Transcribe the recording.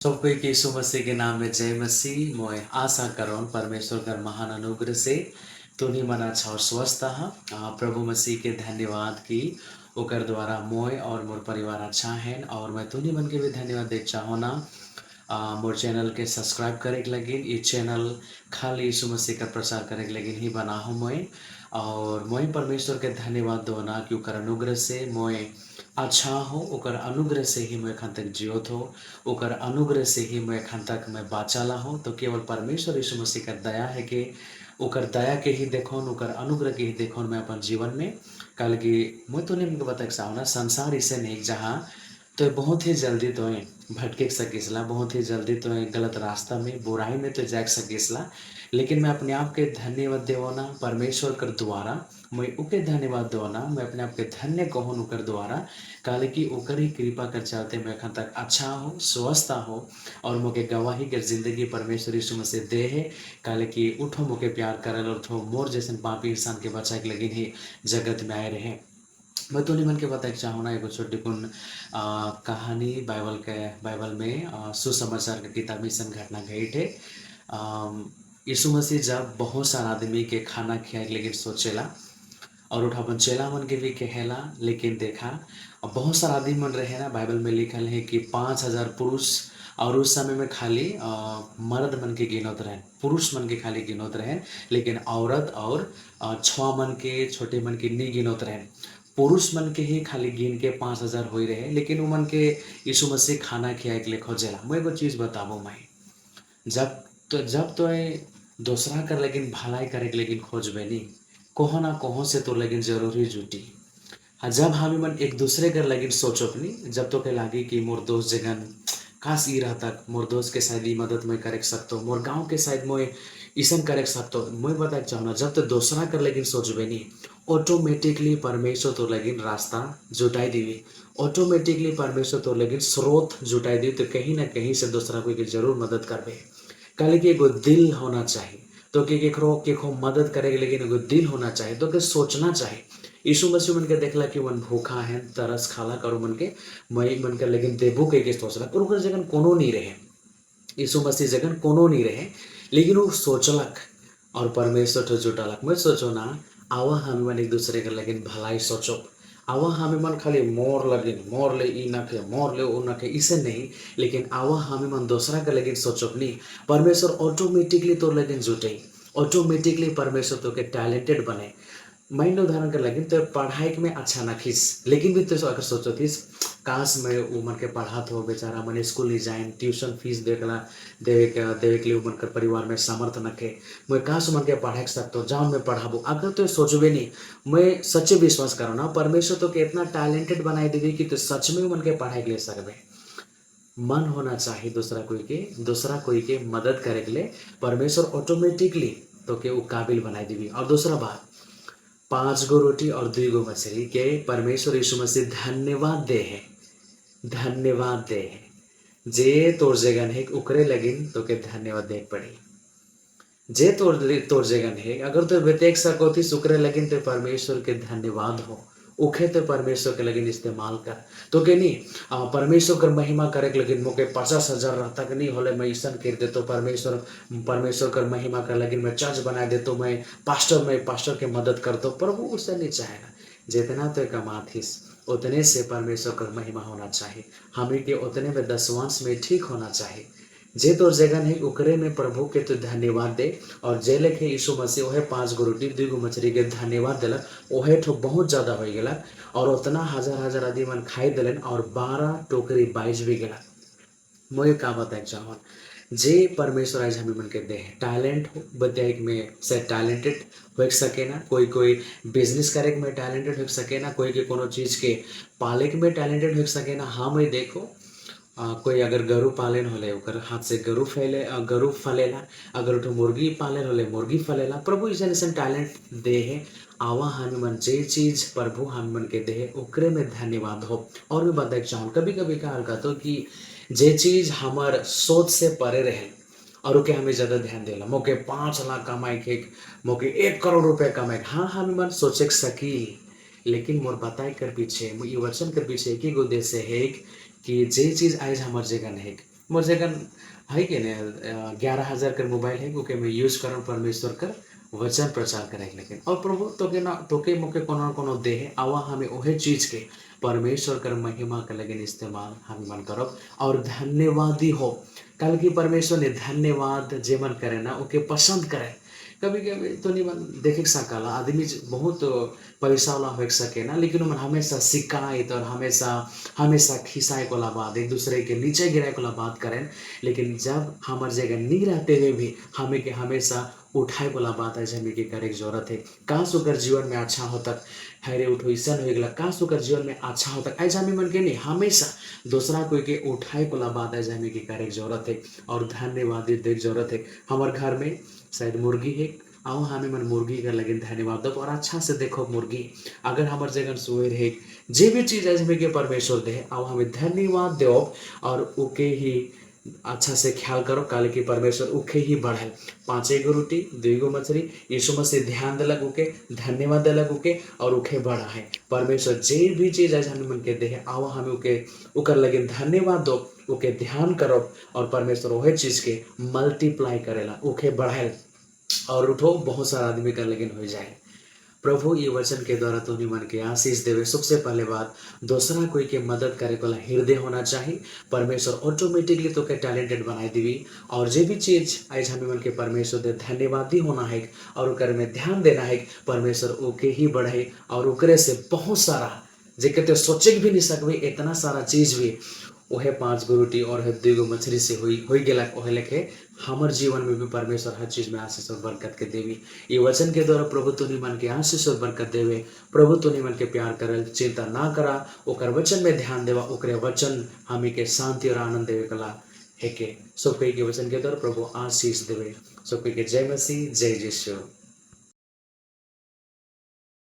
सबको एक यीशु मसीह के नाम में जय मसीह। मैं आशा करूँ परमेश्वर का महान अनुग्रह से तुनी मन अच्छा और स्वस्थ हा। प्रभु मसीह के धन्यवाद की ओकर द्वारा मोय और मोर परिवार अच्छा है और मैं तुनी मन के भी धन्यवाद देख चाहो ना। मोर चैनल के सब्सक्राइब करे के लगिन ये चैनल खाली यीशु मसीह का प्रचार करे के लगिन ही बना हूँ मैं। और मैं परमेश्वर के धन्यवाद दो ना कि ओकर अनुग्रह से मैं अच्छा हो, ओकर अनुग्रह से ही मैं एखन तक जियोत हो, ओकर अनुग्रह से ही मैं एखन तक मैं बाँचल हूँ। तो केवल परमेश्वर यीशु मसीह का दया है कि ओकर दया के ही देखौन, ओकर अनुग्रह के ही देखौन मैं अपन जीवन में। कल कि मैं तो नहीं बताए चाहूँ ना, संसार इसे नहीं जहाँ तो बहुत ही जल्दी तो भटके सकेसला, बहुत ही जल्दी तो गलत रास्ता में बुराई में तो जा सकेसला। लेकिन मैं अपने आप के धन्यवाद देवो ना परमेश्वर कर द्वारा, मैं ओके धन्यवाद दो ना, मैं अपने आप के धन्य कहूँ ओकर द्वारा। काले कि ओकर ही कृपा कर चलते मैं एखन तक अच्छा हो, स्वस्थ हो और मोके गवाही के जिंदगी परमेश्वर यीशु मसीह दे है। काले कि उठो मोके प्यार करल और उठो मोर जैसे पापी इंसान के बचा के लगिन ही जगत में आए रहे। मैं तो मन के बताए चाहूँ ना एगो छोटी कुन कहानी बाइबल में सुसमाचार के किताब में सन घटना घटित है। यीशु मसीह जब बहुत सारा आदमी के खाना खियाए लेकिन सोचेला और उठा अपन चेला मन के भी कहेला। लेकिन देखा अब बहुत सारा आदमी मन रहे ना, बाइबल में लिखल है कि 5,000 पुरुष और उस समय में खाली मर्द मन के गिनत रहे, पुरुष मन के खाली गिनत रहे। लेकिन औरत और छुआ मन के छोटे मन के नहीं गिनत रहे, पुरुष मन के ही खाली गिन के 5,000 हो रहे। लेकिन वो मन के यीशु मसीह खाना खियाए के लिए खोजेला। मैं एगो चीज़ बताबो मैं, जब तो ये दूसरा कर लेकिन भलाई करे के लेकिन खोजबे नहीं, कहो ना कहो से तो लेकिन जरूरी जुटी। हाँ, जब हमें मन एक दूसरे कर लेकिन सोचो नहीं, जब तो के लागी कि मोर दोस्त जगन काश ई रहता, मोर दोस्त के शायद ई मदद मैं करे सकता, मोर गाँव के शायद मैं ईसन करे सकता। मैं बताए चाहूँ जब तो दूसरा कर लेकिन सोचबे नहीं, ऑटोमेटिकली परमेश्वर तो लेकिन रास्ता जुटाई दीवी, ऑटोमेटिकली परमेश्वर तो लेकिन स्रोत जुटाई दी। तो कहीं ना कहीं से दूसरा कोई के जरूर मदद करबे। काले कि एगो दिल होना चाहिए तो कि केखो मदद करे, लेकिन एगो दिल होना चाहिए तो कि सोचना चाहिए। यीशु मसीह मन के देखला कि मन भूखा है, तरस खाला करो मन के मई मन के, लेकिन देबू के सोचला और ओकर जगन कोनो नहीं रहे, यीशु मसीह जगन कोनो नहीं रहे। लेकिन वो सोचलक और परमेश्वर तो जुटालक। मैं सोचो ना, आवा हम मन एक दूसरे के लेकिन भलाई सोचो, आवा हमें मन खाली मोर लगिन मोर ले ई नखे मोर ले वो नखे इसे नहीं, लेकिन आवा हमें मन दूसरा के लेकिन सोचो नहीं। परमेश्वर ऑटोमेटिकली तो लेकिन जुटे, ऑटोमेटिकली परमेश्वर तो के टैलेंटेड बने। माइंड उदाहरण कर लगिन तो पढ़ाई में अच्छा ना खीस, लेकिन भी तो अगर सोचो थीस काश मैं उमर के पढ़ात हो, बेचारा मन स्कूल नहीं जाए, ट्यूशन फीस देखला देवे के लिए उमर के परिवार में सामर्थ्य नखे, मैं काश उमर के पढ़ाई सकता जाऊँ मैं पढ़ाबू। अगर तो सोचबे नहीं, मैं सच्चे विश्वास करो ना परमेश्वर तो के इतना टैलेंटेड बनाई देवी कि तो सच में उमर के पढ़ाई के लिए सकबे। मन होना चाहिए दूसरा कोई के मदद करे के लिए, परमेश्वर ऑटोमेटिकली तो के वो काबिल बनाई देवी। और दूसरा बात, 5 गो रोटी और 2 गो मछली के परमेश्वर यीशु मसीह धन्यवाद दे है, धन्यवाद दे है। जे तोर जगन है उकरे लगिन तो के धन्यवाद दे पड़ी। जे तोर जगन है अगर तो बेतेक सकोथी सुकरे लगिन तो परमेश्वर के धन्यवाद हो, उखे तो परमेश्वर के लगिन इस्तेमाल कर। तो के नहीं परमेश्वर कर महिमा करे के लगिन मोके 50,000 रहता कि नहीं होले मैं ईसन कर दे तो परमेश्वर कर महिमा कर लगिन मैं चर्च बना दे तो मैं पास्टर के मदद कर दो। प्रभु उससे नहीं चाहेगा, जितना तो कमाथीस उतने से परमेश्वर का महिमा होना चाहिए, हमें के उतने में दसवांश में ठीक होना चाहिए। जे तोर जगन है उकरे में प्रभु के तो धन्यवाद दे। और जे लेखे यीशु मसीह ओहे 5 गो रोटी 2 गो मछली के धन्यवाद दिलक, ओहे ठो बहुत ज्यादा हो गया और उतना हजार हजार आदमी मन खाई दिलन और 12 टोकरी 22 भी गला। मैं का बताए चाहूँ, जे परमेश्वर आज हमें मन के दे टैलेंट हो बताए में से टैलेंटेड हो सके ना, कोई कोई बिजनेस करे में टैलेंटेड हो सके ना, कोई के कोनो चीज़ के पाले में टैलेंटेड हो सके ना। हाँ मैं देखो कोई अगर गरु पालन होले ओकर हाथ से गरु फलेला, अगर उठो मुर्गी पालन होले मुर्गी फलेला। प्रभु ऐसा ऐसा टैलेंट दे है, आवा हम मन जे चीज प्रभु हम मन के दे है ओकरे में धन्यवाद हो। और मैं बताए चाहूँ कभी कभी का हल्का तो कि जे चीज हमार सोच से परे रहे और ओके हमें ज़्यादा ध्यान देला, मोके 5 लाख कमाए के मोके 1 करोड़ रुपये कमाए, हाँ हम मन सोचे सकी। लेकिन मोर बताए कर पीछे ये वचन कर पीछे एक ही उद्देश्य है कि जे चीज़ आज हमार जगह है मोर जगन है कि ने 11,000 कर मोबाइल है ओके मैं यूज करन परमेश्वर कर वचन प्रचार करे लेकिन और प्रभु तोके मोके कोनो कोनो दे है आवा हमें ओहे चीज के परमेश्वर कर महिमा के लगे इस्तेमाल हम मन करब और धन्यवादी हो। कल की परमेश्वर ने धन्यवाद जे मन करे ना ओके पसंद करे। कभी कभी तो नहीं मन देखे सकला आदमी बहुत पैसा वाला हो सके ना लेकिन मन हमेशा शिकायत और हमेशा हमेशा खिसाए को बात एक दूसरे के नीचे गिराए को बात करें। लेकिन जब हमारे जगह नहीं रहते हुए भी हमें के हमेशा उठाए को बात है हमें के करे की जरूरत है। काश ओकर जीवन में अच्छा हो तक हैरे उठो ऐसा हो गया काश ओकर जीवन में अच्छा हो तक ऐसा हमें मन के नहीं हमेशा दूसरा कोई के उठाए को बात है हमें के करे की जरूरत है और धन्यवाद दे जरूरत है। हमारे घर में शायद मुर्गी है आओ हमें मन मुर्गी का लगे धन्यवाद दो और अच्छा से देखो मुर्गी अगर हमारे जगह सोए रहे जे भी चीज है के परमेश्वर दे आओ हमें धन्यवाद दो और ओके ही अच्छा से ख्याल करो काले की परमेश्वर उखे ही बढ़े। 5 गो रोटी 2 गो मछली यीशु मसीह ध्यान दिलक उके धन्यवाद दिलक उके और उखे बढ़ा है। परमेश्वर जे भी चीज आज हमें मन के दे आओ हमें उके उकर लगे धन्यवाद दो उके ध्यान करो और परमेश्वर वही चीज के मल्टीप्लाई करेला उके बढ़ाए और उठो बहुत सारा आदमी का लेकिन हो जाए। प्रभु ये वचन के द्वारा तुम्हें मन के आशीष देवे। सबसे पहले बात दूसरा कोई के मदद करे को हृदय होना चाहिए। परमेश्वर ऑटोमेटिकली तो के टैलेंटेड बनाई देवी और जे भी चीज आज हमें मन के परमेश्वर दे धन्यवादी होना है और उकर में ध्यान देना है। परमेश्वर ओके ही बढ़े और ओकरे से बहुत सारा जे कहते सोचे भी नहीं सकबे इतना सारा चीज भी वह 5 गो रोटी और 2 गो मछली से हुई गेला वह लेके हमार जीवन में भी परमेश्वर हर चीज में आशीष और बरकत के देवी। ये वचन के द्वारा प्रभु तुनी मन के आशीष और बरकत देवे। प्रभु तुनी मन के प्यार करल चिंता ना करा ओकर वचन में ध्यान देवा ओकरे वचन हमें के शांति और आनंद देवे कला है के सब कोई के वचन के द्वारा प्रभु आशीष देवे। सब कोई के जय मसीह जय यीशु।